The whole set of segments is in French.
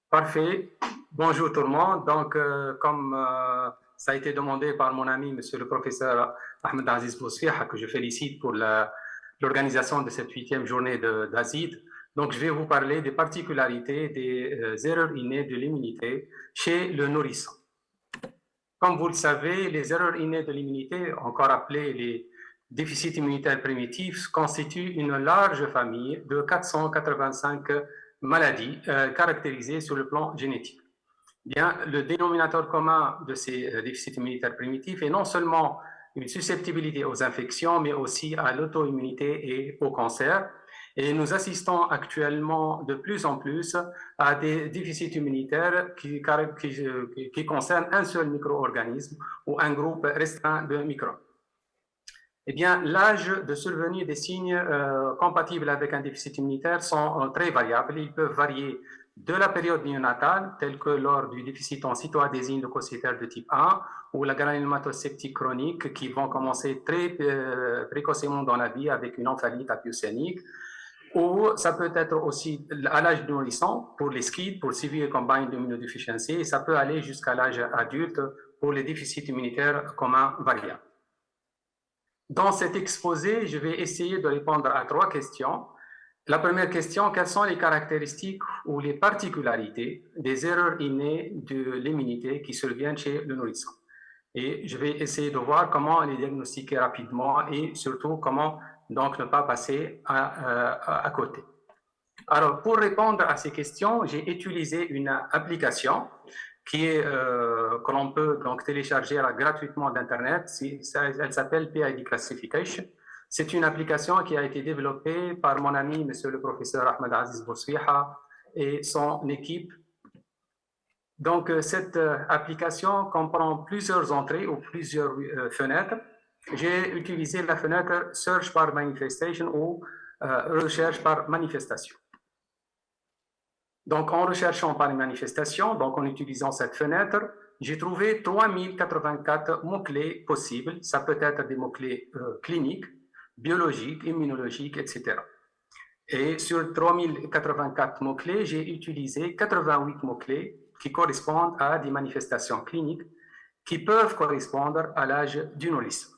Parfait. Bonjour tout le monde. Donc, comme ça a été demandé par mon ami, monsieur le professeur Ahmed Aziz Bousfiah, que je félicite pour l'organisation de cette 8e journée d'Azid. Donc, je vais vous parler des particularités des erreurs innées de l'immunité chez le nourrisson. Comme vous le savez, les erreurs innées de l'immunité, encore appelées les déficits immunitaires primitifs, constituent une large famille de 485 maladies caractérisées sur le plan génétique. Bien, le dénominateur commun de ces déficits immunitaires primitifs est non seulement une susceptibilité aux infections, mais aussi à l'auto-immunité et au cancer. Et nous assistons actuellement de plus en plus à des déficits immunitaires qui concernent un seul micro-organisme ou un groupe restreint de microbes. Eh bien, l'âge de survenue des signes compatibles avec un déficit immunitaire sont très variables. Ils peuvent varier de la période néonatale, telle que lors du déficit en cytoadhésine leucocytaire de type 1 ou la granulomatose septique chronique, qui vont commencer très précocement dans la vie avec une omphalite apiocéanique. Ou ça peut être aussi à l'âge de nourrisson pour les SCID, pour Severe Combined Immunodeficiency, et ça peut aller jusqu'à l'âge adulte pour les déficits immunitaires communs variables. Dans cet exposé, je vais essayer de répondre à 3 questions. La première question, quelles sont les caractéristiques ou les particularités des erreurs innées de l'immunité qui surviennent chez le nourrisson? Et je vais essayer de voir comment les diagnostiquer rapidement et surtout comment donc ne pas passer à côté. Alors, pour répondre à ces questions, j'ai utilisé une application que l'on peut donc télécharger gratuitement d'Internet. Elle s'appelle PID Classification. C'est une application qui a été développée par mon ami, monsieur le professeur Ahmed Aziz Bousfiha et son équipe. Donc, cette application comprend plusieurs entrées ou plusieurs fenêtres. J'ai utilisé la fenêtre Search par Manifestation ou Recherche par manifestation. Donc, en recherchant par les manifestations, donc en utilisant cette fenêtre, j'ai trouvé 3084 mots-clés possibles. Ça peut être des mots-clés cliniques, biologiques, immunologiques, etc. Et sur 3084 mots-clés, j'ai utilisé 88 mots-clés qui correspondent à des manifestations cliniques qui peuvent correspondre à l'âge du nourrisson.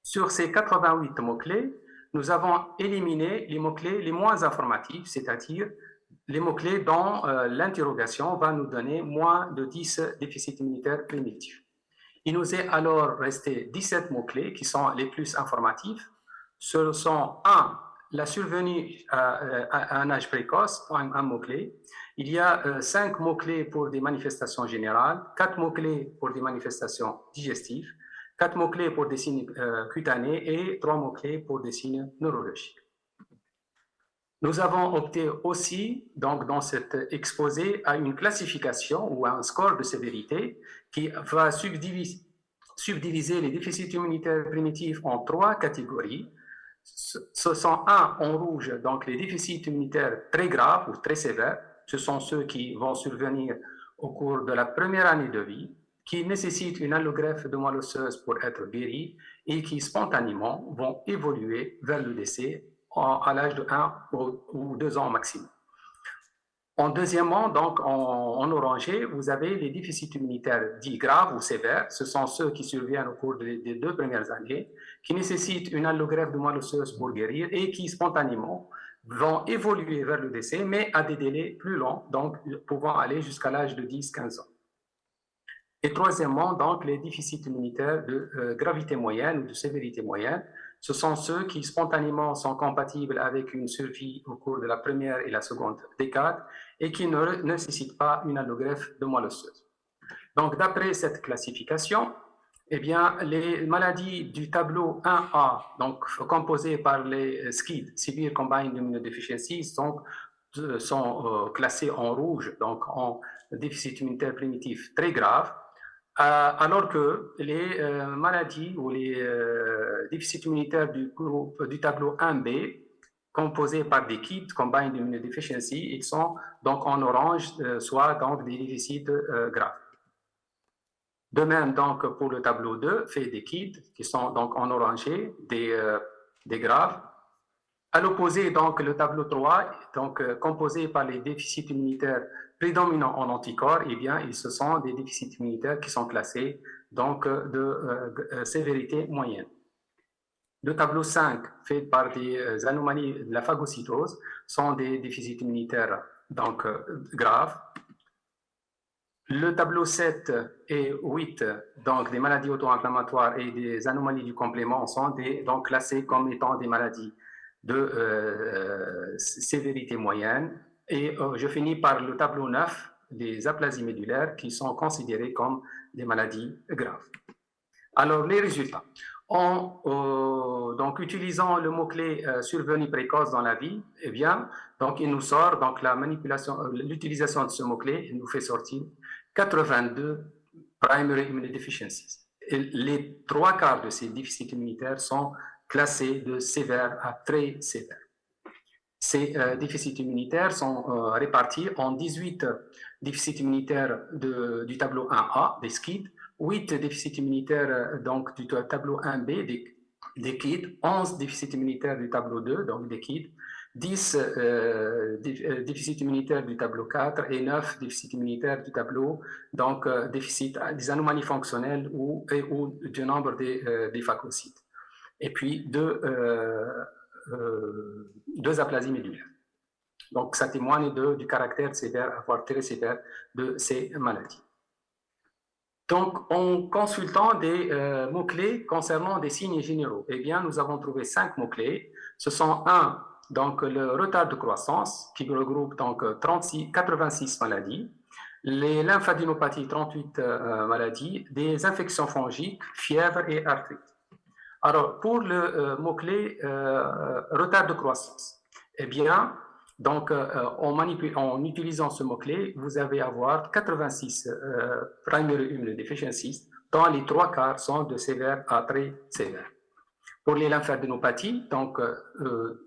Sur ces 88 mots-clés, nous avons éliminé les mots-clés les moins informatifs, c'est-à-dire les mots-clés dont l'interrogation va nous donner moins de 10 déficits immunitaires primitifs. Il nous est alors resté 17 mots-clés qui sont les plus informatifs. Ce sont 1. La survenue à un âge précoce, un mot-clé. Il y a 5 mots-clés pour des manifestations générales, 4 mots-clés pour des manifestations digestives, 4 mots-clés pour des signes cutanés et 3 mots-clés pour des signes neurologiques. Nous avons opté aussi, donc, dans cet exposé, à une classification ou à un score de sévérité qui va subdiviser les déficits immunitaires primitifs en 3 catégories. Ce sont en rouge, donc les déficits immunitaires très graves ou très sévères. Ce sont ceux qui vont survenir au cours de la première année de vie, qui nécessitent une allogreffe de moelle osseuse pour être guéris et qui spontanément vont évoluer vers le décès à l'âge de 1 ou 2 ans maximum. En deuxièmement, donc en orangé, vous avez les déficits immunitaires dits graves ou sévères. Ce sont ceux qui surviennent au cours des 2 premières années, qui nécessitent une allogreffe de moelle osseuse pour guérir et qui spontanément vont évoluer vers le décès, mais à des délais plus longs, donc pouvant aller jusqu'à l'âge de 10-15 ans. Et troisièmement, donc, les déficits immunitaires de gravité moyenne ou de sévérité moyenne. Ce sont ceux qui spontanément sont compatibles avec une survie au cours de la première et la seconde décade et qui ne nécessitent pas une allogreffe de moelle osseuse. Donc, d'après cette classification, eh bien, les maladies du tableau 1A, donc composées par les SCID, Severe Combined Immunodeficiencies, sont classées en rouge, donc en déficit immunitaire primitif très grave, alors que les maladies ou les déficits immunitaires du tableau 1B, composés par des kits Combined Immunodeficiency, ils sont donc en orange, soit donc des déficits graves. De même, donc, pour le tableau 2, fait des kits qui sont donc en orangé, des graves. À l'opposé, donc, le tableau 3, donc, composé par les déficits immunitaires prédominants en anticorps, eh bien, ce sont des déficits immunitaires qui sont classés donc, de sévérité moyenne. Le tableau 5, fait par des anomalies de la phagocytose, sont des déficits immunitaires donc, graves. Le tableau 7 et 8, donc des maladies auto-inflammatoires et des anomalies du complément, sont donc classés comme étant des maladies de sévérité moyenne. Et je finis par le tableau 9, des aplasies médulaires qui sont considérées comme des maladies graves. Alors, les résultats. Donc, utilisant le mot-clé survenue précoce dans la vie, eh bien, donc, il nous sort, donc, l'utilisation de ce mot-clé, il nous fait sortir 82 primary immunodeficiencies. Et les 3/4 de ces déficits immunitaires sont classés de sévères à très sévères. Ces déficits immunitaires sont répartis en 18 déficits immunitaires du tableau 1A, des SCID, 8 déficits immunitaires donc, du tableau 1B, des KID, 11 déficits immunitaires du tableau 2, donc des KID, 10 déficits immunitaires du tableau 4 et 9 déficits immunitaires du tableau, donc des anomalies fonctionnelles ou du nombre des phagocytes. Et puis deux aplasies médulaires. Donc, ça témoigne du caractère sévère, voire très sévère, de ces maladies. Donc, en consultant des mots-clés concernant des signes généraux, eh bien, nous avons trouvé 5 mots-clés. Ce sont donc le retard de croissance, qui regroupe donc 86 maladies, les lymphadenopathies, 38 maladies, des infections fongiques, fièvre et arthrite. Alors, pour le mot-clé retard de croissance, eh bien, donc, en utilisant ce mot-clé, vous allez avoir 86 primary immunodeficiencies, dont les 3/4 sont de sévères à très sévères. Pour les lymphadenopathies, donc,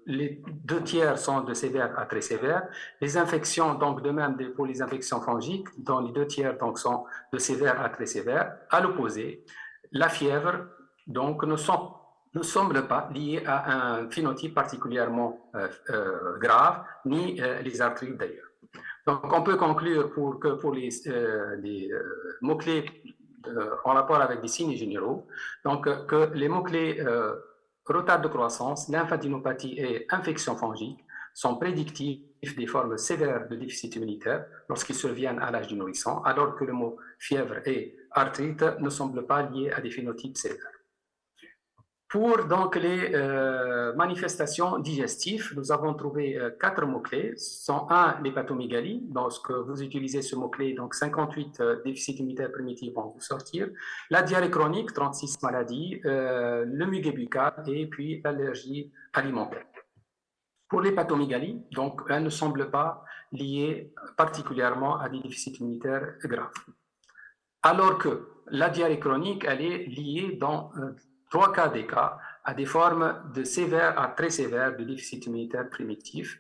les 2/3 sont de sévères à très sévères. Les infections, donc, de même pour les infections fongiques, dont les 2/3 donc, sont de sévères à très sévères. À l'opposé, la fièvre, donc, ne semble pas lié à un phénotype particulièrement grave, ni les arthrites d'ailleurs. Donc, on peut conclure que pour les mots-clés en rapport avec des signes généraux, donc que les mots-clés retard de croissance, lymphadenopathies et infections fongiques sont prédictifs des formes sévères de déficit immunitaire lorsqu'ils surviennent à l'âge du nourrisson, alors que le mot fièvre et arthrite ne semblent pas liés à des phénotypes sévères. Pour donc les manifestations digestives, nous avons trouvé 4 mots-clés. Ce sont l'hépatomégalie. Lorsque vous utilisez ce mot-clé, donc 58 déficits immunitaires primitifs vont vous sortir. La diarrhée chronique, 36 maladies, le muguet buccal et puis l'allergie alimentaire. Pour l'hépatomégalie, donc, elle ne semble pas liée particulièrement à des déficits immunitaires graves. Alors que la diarrhée chronique, elle est liée dans 3/4 des cas à des formes de sévères à très sévères de déficit immunitaire primitif.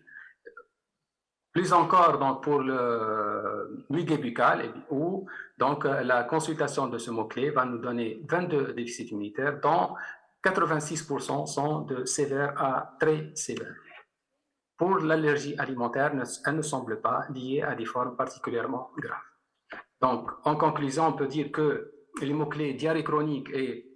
Plus encore donc, pour le muguet buccal, où donc, la consultation de ce mot-clé va nous donner 22 déficits immunitaires, dont 86% sont de sévères à très sévères. Pour l'allergie alimentaire, elle ne semble pas liée à des formes particulièrement graves. Donc, en conclusion, on peut dire que les mots-clés diarrhée chronique et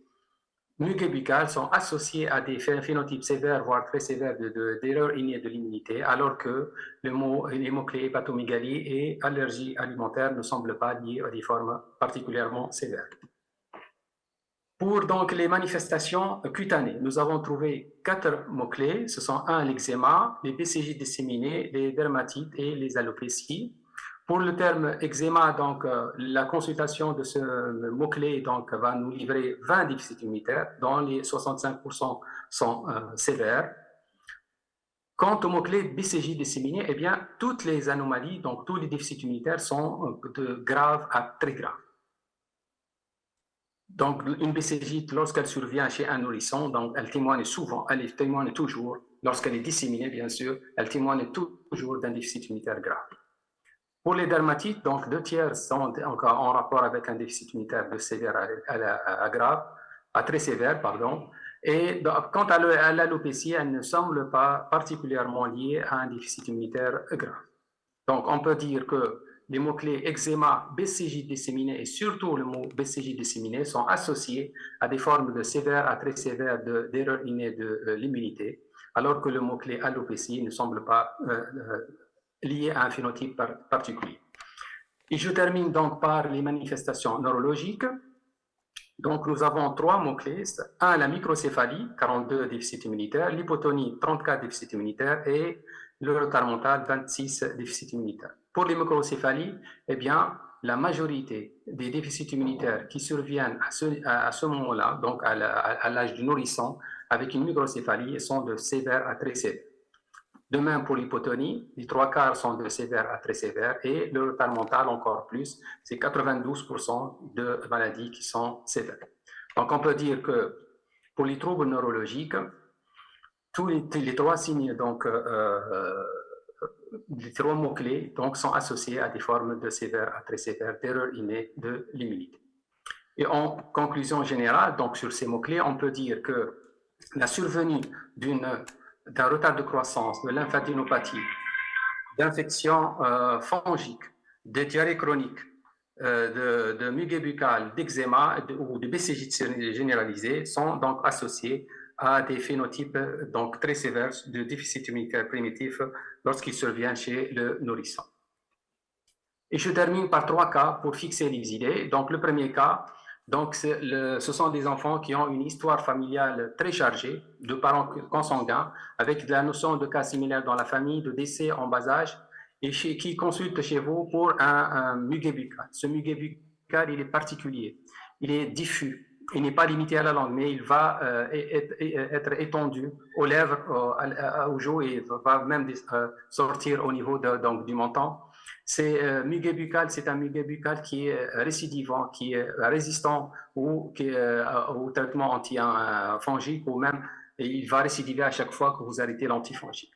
muguet buccal sont associés à des phénotypes sévères, voire très sévères d'erreurs innées de l'immunité, alors que les mots-clés hépatomégalie et allergie alimentaire ne semblent pas liés à des formes particulièrement sévères. Pour donc les manifestations cutanées, nous avons trouvé 4 mots-clés. Ce sont l'eczéma, les BCJ disséminés, les dermatites et les alopécies. Pour le terme eczéma, donc, la consultation de ce mot-clé va nous livrer 20 déficits immunitaires, dont les 65% sont sévères. Quant au mot-clé BCJ disséminé, eh bien, toutes les anomalies, donc tous les déficits immunitaires sont de graves à très graves. Donc, une BCJ, lorsqu'elle survient chez un nourrisson, donc, elle témoigne souvent, elle témoigne toujours, lorsqu'elle est disséminée, bien sûr, elle témoigne toujours d'un déficit immunitaire grave. Pour les dermatites, donc 2/3 sont encore en rapport avec un déficit immunitaire de sévère à grave, à très sévère, pardon. Et quant à l'alopécie, elle ne semble pas particulièrement liée à un déficit immunitaire grave. Donc, on peut dire que les mots-clés eczéma, BCJ disséminé et surtout le mot BCJ disséminé sont associés à des formes de sévères à très sévères d'erreur innée de l'immunité, alors que le mot-clé alopécie ne semble pas lié à un phénotype particulier. Et je termine donc par les manifestations neurologiques. Donc, nous avons 3 mots-clés. 1, la microcéphalie, 42 déficits immunitaires, l'hypotonie, 34 déficits immunitaires et le retard mental, 26 déficits immunitaires. Pour les microcéphalies, eh bien, la majorité des déficits immunitaires qui surviennent à ce moment-là, donc à l'âge du nourrisson, avec une microcéphalie, sont de sévères à très sévères. De même pour l'hypotonie, les 3/4 sont de sévères à très sévères et le retard mental encore plus, c'est 92% de maladies qui sont sévères. Donc on peut dire que pour les troubles neurologiques, tous les 3 signes, donc les 3 mots-clés donc, sont associés à des formes de sévères à très sévères d'erreur innée de l'immunité. Et en conclusion générale, donc sur ces mots-clés, on peut dire que la survenue d'un retard de croissance, de lymphadénopathie, d'infections fongiques, de diarrhée chronique, de muquée buccale, d'eczéma ou de BCG généralisé sont donc associés à des phénotypes donc très sévères de déficit immunitaire primitif lorsqu'ils surviennent chez le nourrisson. Et je termine par 3 cas pour fixer les idées. Donc le premier cas, donc, ce sont des enfants qui ont une histoire familiale très chargée, de parents consanguins, avec de la notion de cas similaires dans la famille, de décès en bas âge, et qui consultent chez vous pour un muguet buccal. Ce muguet buccal, il est particulier, il est diffus, il n'est pas limité à la langue, mais il va être étendu aux lèvres, aux joues, et va même sortir au niveau donc, du menton. C'est muguet buccal, c'est un muguet buccal qui est récidivant, qui est résistant au traitement antifongique ou même il va récidiver à chaque fois que vous arrêtez l'antifongique.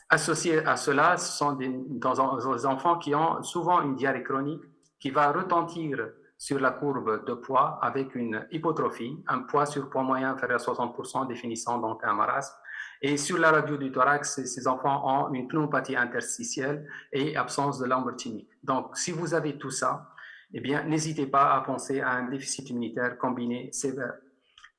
Associé à cela, ce sont des enfants qui ont souvent une diarrhée chronique qui va retentir sur la courbe de poids avec une hypotrophie, un poids surpoids moyen inférieur à 60%, définissant donc un marasme. Et sur la radio du thorax, ces enfants ont une pneumopathie interstitielle et absence de lampe thymique. Donc, si vous avez tout ça, eh bien, n'hésitez pas à penser à un déficit immunitaire combiné sévère.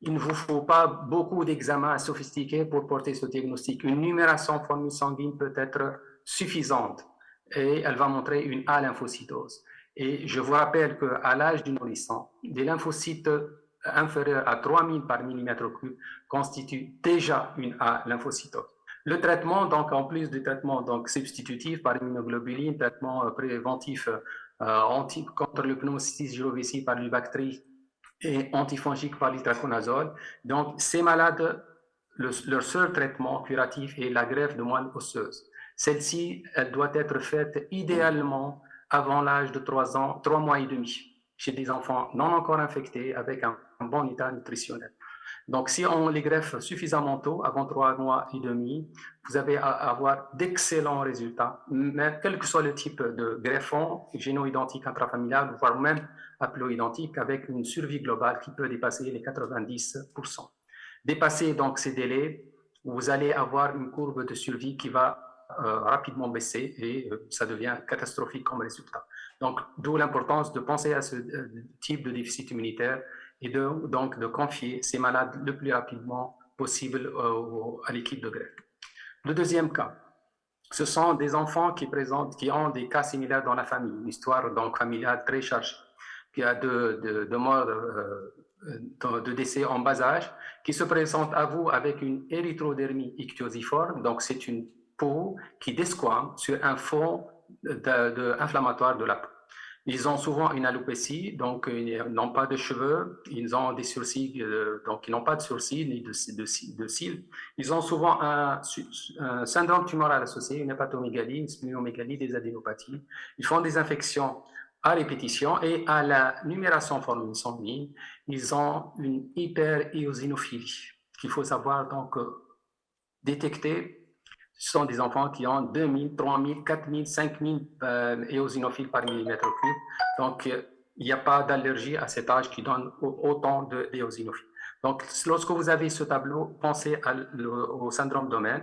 Il ne vous faut pas beaucoup d'examens sophistiqués pour porter ce diagnostic. Une numération formule sanguine peut être suffisante et elle va montrer une A-lymphocytose. Et je vous rappelle qu'à l'âge du nourrisson, des lymphocytes inférieurs à 3000 par millimètre cube constituent déjà une A-lymphocytose. Le traitement, donc en plus du traitement donc, substitutif par immunoglobuline, traitement préventif contre le pneumocystis jirovecii par l'ubactrie et antifongique par l'itraconazole. Donc, ces malades, leur seul traitement curatif est la greffe de moelle osseuse. Celle-ci, elle doit être faite idéalement avant l'âge de 3 ans, 3 mois et demi, chez des enfants non encore infectés avec un bon état nutritionnel. Donc, si on les greffe suffisamment tôt, avant 3 mois et demi, vous allez avoir d'excellents résultats, mais quel que soit le type de greffon, géno-identique intrafamilial, voire même haploïdentique, avec une survie globale qui peut dépasser les 90%. Dépasser donc ces délais, vous allez avoir une courbe de survie qui va rapidement baisser et ça devient catastrophique comme résultat. Donc, d'où l'importance de penser à ce type de déficit immunitaire et donc de confier ces malades le plus rapidement possible à l'équipe de greffe. Le deuxième cas, ce sont des enfants qui ont des cas similaires dans la famille, une histoire donc familiale très chargée, qui a de morts, de décès en bas âge, qui se présentent à vous avec une érythrodermie ictiosiforme, donc c'est une peau qui desquame sur un fond inflammatoire de la peau. Ils ont souvent une alopécie, donc ils n'ont pas de cheveux, ils ont des sourcils, donc ils n'ont pas de sourcils ni de cils. Ils ont souvent un syndrome tumoral associé, une hépatomégalie, une splénomégalie, des adénopathies. Ils font des infections à répétition et à la numération formule sanguine, ils ont une hyperéosinophilie qu'il faut savoir donc détecter. Ce sont des enfants qui ont 2000, 3000, 4000, 5000 éosinophiles par millimètre cube. Donc, il n'y a pas d'allergie à cet âge qui donne autant d'éosinophiles. Donc, lorsque vous avez ce tableau, pensez au syndrome domaine.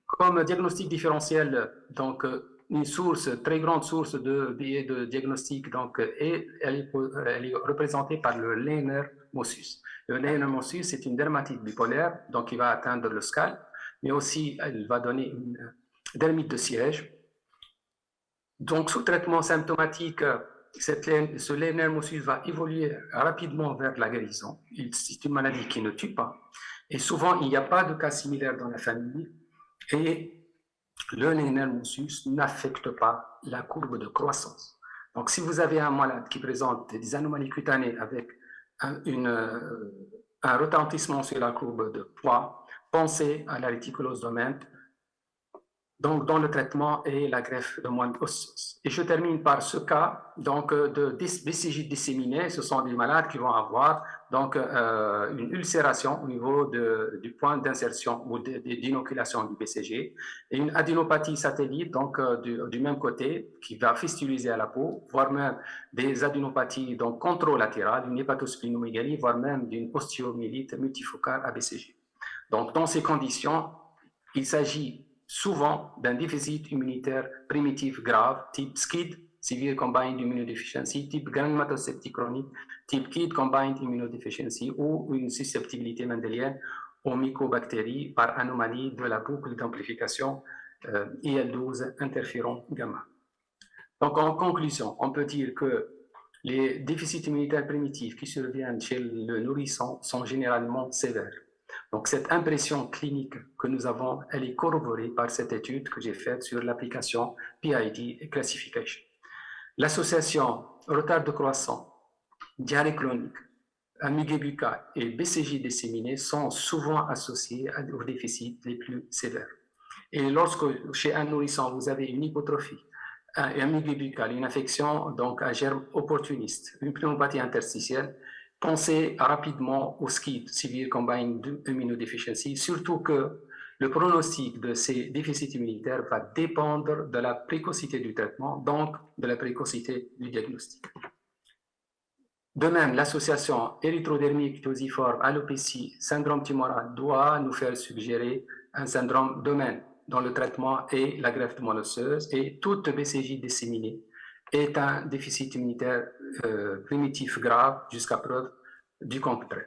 Comme diagnostic différentiel, donc une source, très grande source de biais de diagnostic, donc, et elle est représentée par le Leiner-Mossus. Le Leiner-Mossus, c'est une dermatite bipolaire, donc il va atteindre le scalp, mais aussi elle va donner une dermite de siège. Donc, sous traitement symptomatique, ce Leiner-Mossus va évoluer rapidement vers la guérison. C'est une maladie qui ne tue pas. Et souvent, il n'y a pas de cas similaire dans la famille. Et le Leiner-Mossus n'affecte pas la courbe de croissance. Donc, si vous avez un malade qui présente des anomalies cutanées avec un retentissement sur la courbe de poids, pensez à la réticulose domaine, donc dans le traitement et la greffe de moelle osseuse. Et je termine par ce cas donc, de BCG disséminée. Ce sont des malades qui vont avoir donc, une ulcération au niveau du point d'insertion ou d'inoculation du BCG et une adénopathie satellite donc, du même côté qui va fistuliser à la peau, voire même des adénopathies donc, contralatérales, une hépatosplénomégalie, voire même d'une ostéomyélite multifocale à BCG. Donc dans ces conditions, il s'agit souvent d'un déficit immunitaire primitif grave, type SCID, Severe Combined Immunodeficiency, type granulomatocyte chronique, type KID Combined Immunodeficiency ou une susceptibilité mendélienne aux mycobactéries par anomalie de la boucle d'amplification IL-12 interféron gamma. Donc en conclusion, on peut dire que les déficits immunitaires primitifs qui surviennent chez le nourrisson sont généralement sévères. Donc, cette impression clinique que nous avons, elle est corroborée par cette étude que j'ai faite sur l'application PID et Classification. L'association retard de croissance, diarrhée chronique, amygdale buccale et BCG disséminé sont souvent associés aux déficits les plus sévères. Et lorsque chez un nourrisson, vous avez une hypotrophie, un amygdale buccale, une infection donc à germe opportuniste, une pneumopathie interstitielle, pensez rapidement au SCID, Severe Combined Immunodeficiency, surtout que le pronostic de ces déficits immunitaires va dépendre de la précocité du traitement, donc de la précocité du diagnostic. De même, l'association érythrodermique ictosiforme, alopécie, syndrome tumoral doit nous faire suggérer un syndrome domaine dans le traitement et la greffe de moelle osseuse, et toute BCJ disséminée est un déficit immunitaire primitif grave jusqu'à preuve du contraire.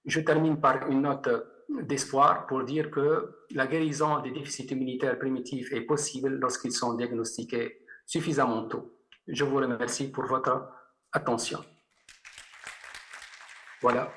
Je termine par une note d'espoir pour dire que la guérison des déficits immunitaires primitifs est possible lorsqu'ils sont diagnostiqués suffisamment tôt. Je vous remercie pour votre attention. Voilà.